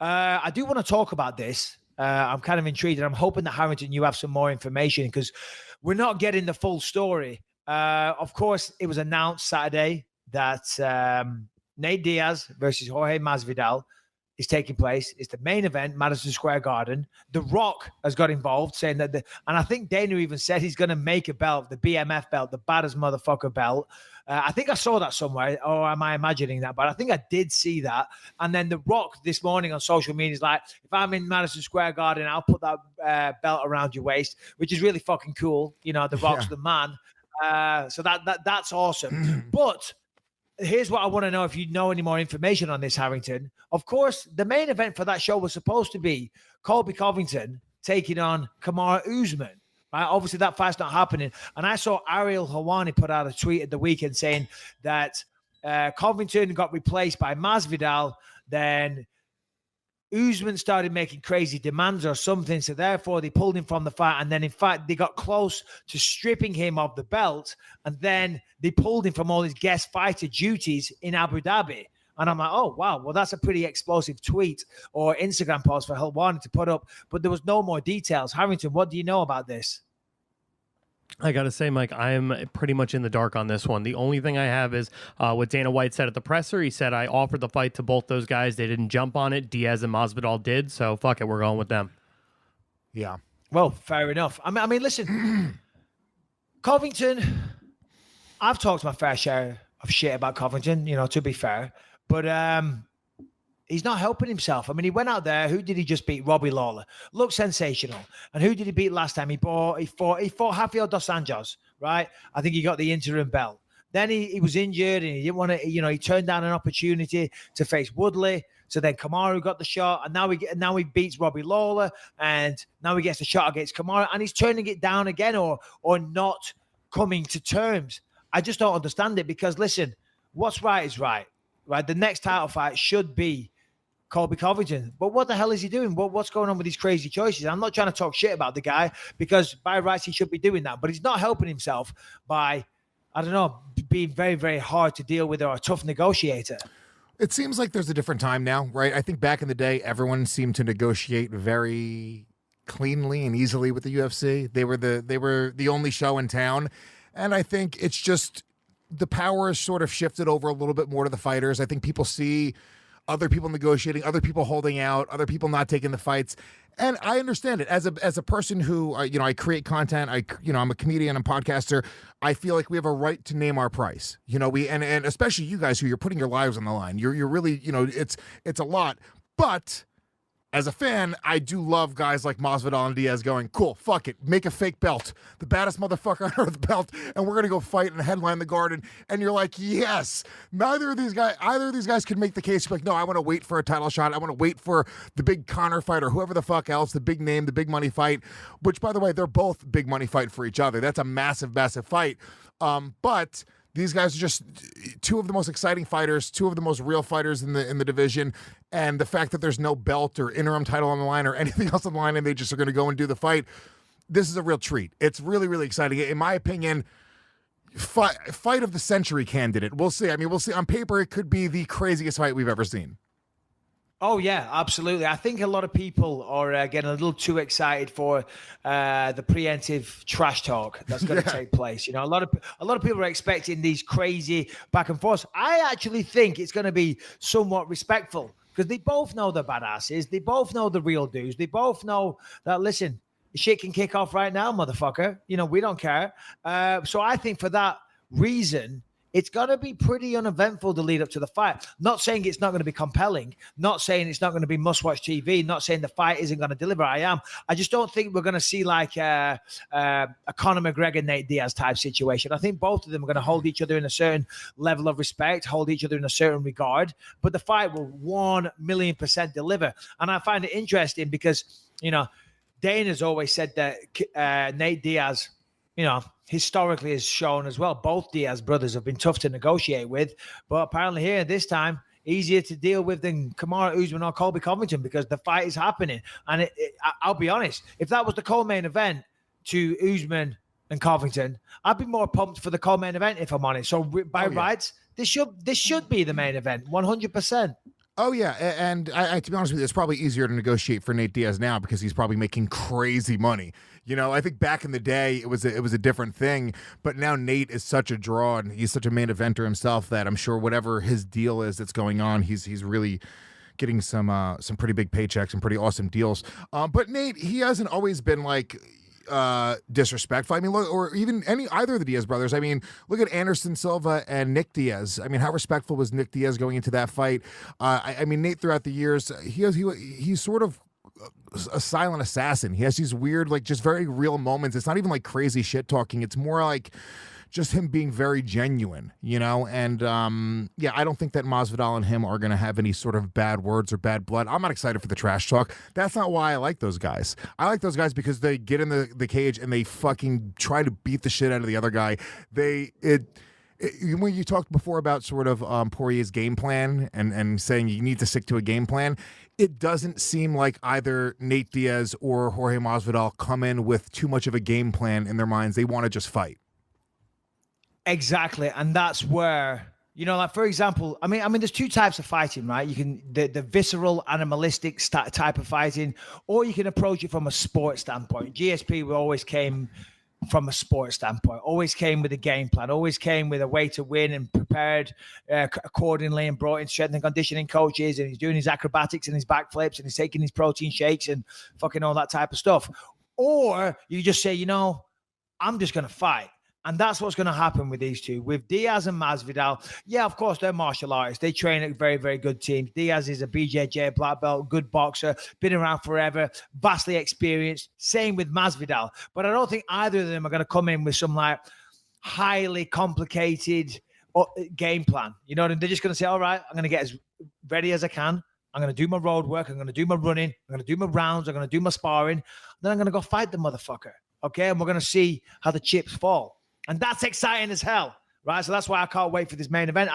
I do want to talk about this. I'm kind of intrigued, and I'm hoping that Harrington, you have some more information because we're not getting the full story. Of course, it was announced Saturday that Nate Diaz versus Jorge Masvidal is taking place. It's the main event, Madison Square Garden. The Rock has got involved, saying that, and I think Dana even said he's going to make a belt, the BMF belt, the baddest motherfucker belt. I think I saw that somewhere, or am I imagining that? But I think I did see that. And then The Rock this morning on social media is like, if I'm in Madison Square Garden, I'll put that belt around your waist, which is really fucking cool. You know, The Rock's the man. So that's awesome. But here's what I want to know, if you know any more information on this, Harrington. Of course, the main event for that show was supposed to be Colby Covington taking on Kamaru Usman. Right? Obviously, that fight's not happening. And I saw Ariel Helwani put out a tweet at the weekend saying that Covington got replaced by Masvidal. Then Usman started making crazy demands or something, so therefore they pulled him from the fight. And then, in fact, they got close to stripping him of the belt, and then they pulled him from all his guest fighter duties in Abu Dhabi. And I'm like, oh, wow, well, that's a pretty explosive tweet or Instagram post for Helwani to put up, but there was no more details. Harrington, what do you know about this? I got to say, Mike, I'm pretty much in the dark on this one. The only thing I have is what Dana White said at the presser. He said, I offered the fight to both those guys. They didn't jump on it. Diaz and Masvidal did. So fuck it. We're going with them. Yeah. Well, fair enough. I mean, listen, Covington, I've talked my fair share of shit about Covington, you know, to be fair, but he's not helping himself. I mean, he went out there. Who did he just beat? Robbie Lawler. Looked sensational. And who did he beat last time? He fought Rafael Dos Anjos, right? I think he got the interim belt. Then he was injured and he didn't want to, you know, he turned down an opportunity to face Woodley. So then Kamaru got the shot, and now he beats Robbie Lawler, and now he gets the shot against Kamaru, and he's turning it down again or not coming to terms. I just don't understand it because, listen, what's right is right, right? The next title fight should be Colby Covington. But what the hell is he doing? What's going on with these crazy choices? I'm not trying to talk shit about the guy because by rights he should be doing that, but he's not helping himself by, I don't know, being very, very hard to deal with or a tough negotiator. It seems like there's a different time now, right? I think back in the day, everyone seemed to negotiate very cleanly and easily with the UFC. They were the only show in town. And I think it's just the power has sort of shifted over a little bit more to the fighters. I think people see other people negotiating, other people holding out, other people not taking the fights. And I understand it as a person who, I create content. I'm a comedian, I'm a podcaster. I feel like we have a right to name our price. You know, and especially you guys who you're putting your lives on the line. You're really, it's a lot. But as a fan, I do love guys like Masvidal and Diaz going, cool, fuck it, make a fake belt, the baddest motherfucker on earth belt, and we're gonna go fight and headline the Garden. And you're like, yes. Either of these guys could make the case. You're like, no, I want to wait for a title shot. I want to wait for the big Conor fight or whoever the fuck else, the big name, the big money fight. Which, by the way, they're both big money fight for each other. That's a massive, massive fight. But these guys are just two of the most exciting fighters, two of the most real fighters in the division. And the fact that there's no belt or interim title on the line or anything else on the line and they just are going to go and do the fight, this is a real treat. It's really, really exciting. In my opinion, fight of the century candidate. We'll see. I mean, we'll see. On paper, it could be the craziest fight we've ever seen. Oh, yeah, absolutely. I think a lot of people are getting a little too excited for the preemptive trash talk that's going to take place. You know, a lot of people are expecting these crazy back and forth. I actually think it's going to be somewhat respectful because they both know they're badasses. They both know the real dudes. They both know that, listen, shit can kick off right now, motherfucker. You know, we don't care. So I think for that reason, it's going to be pretty uneventful to lead up to the fight. Not saying it's not going to be compelling. Not saying it's not going to be must-watch TV. Not saying the fight isn't going to deliver. I just don't think we're going to see like a Conor McGregor, Nate Diaz type situation. I think both of them are going to hold each other in a certain level of respect, hold each other in a certain regard. But the fight will 1,000,000% deliver. And I find it interesting because, you know, Dana's always said that Nate Diaz, you know, historically has shown as well. Both Diaz brothers have been tough to negotiate with, but apparently here this time easier to deal with than Kamaru Usman or Colby Covington because the fight is happening. And I'll be honest, if that was the co-main event to Usman and Covington, I'd be more pumped for the co-main event if I'm honest. So by rights, this should be the main event, 100%. Oh yeah, and I to be honest with you, it's probably easier to negotiate for Nate Diaz now because he's probably making crazy money. You know, I think back in the day it was a different thing, but now Nate is such a draw and he's such a main eventer himself that I'm sure whatever his deal is that's going on, he's really getting some pretty big paychecks and pretty awesome deals. But Nate, he hasn't always been like disrespectful. I mean, look, or even either of the Diaz brothers. I mean, look at Anderson Silva and Nick Diaz. I mean, how respectful was Nick Diaz going into that fight? I mean, Nate throughout the years, he's sort of a silent assassin. He has these weird, like, just very real moments. It's not even like crazy shit talking. It's more like just him being very genuine, you know? And yeah, I don't think that Masvidal and him are going to have any sort of bad words or bad blood. I'm not excited for the trash talk. That's not why I like those guys. I like those guys because they get in the cage and they fucking try to beat the shit out of the other guy. When you talked before about sort of Poirier's game plan and saying you need to stick to a game plan, it doesn't seem like either Nate Diaz or Jorge Masvidal come in with too much of a game plan in their minds. They want to just fight. Exactly. And that's where, you know, like, for example, I mean, there's two types of fighting, right? You can, the visceral, animalistic type of fighting, or you can approach it from a sport standpoint. GSP always came from a sports standpoint, always came with a game plan, always came with a way to win and prepared accordingly, and brought in strength and conditioning coaches, and he's doing his acrobatics and his backflips and he's taking his protein shakes and fucking all that type of stuff. Or you just say, you know, I'm just going to fight. And that's what's going to happen with these two. With Diaz and Masvidal, yeah, of course, they're martial artists. They train at very, very good teams. Diaz is a BJJ black belt, good boxer, been around forever, vastly experienced. Same with Masvidal. But I don't think either of them are going to come in with some like highly complicated game plan. You know what I mean? They're just going to say, all right, I'm going to get as ready as I can. I'm going to do my road work. I'm going to do my running. I'm going to do my rounds. I'm going to do my sparring. Then I'm going to go fight the motherfucker. Okay? And we're going to see how the chips fall. And that's exciting as hell, right? So that's why I can't wait for this main event.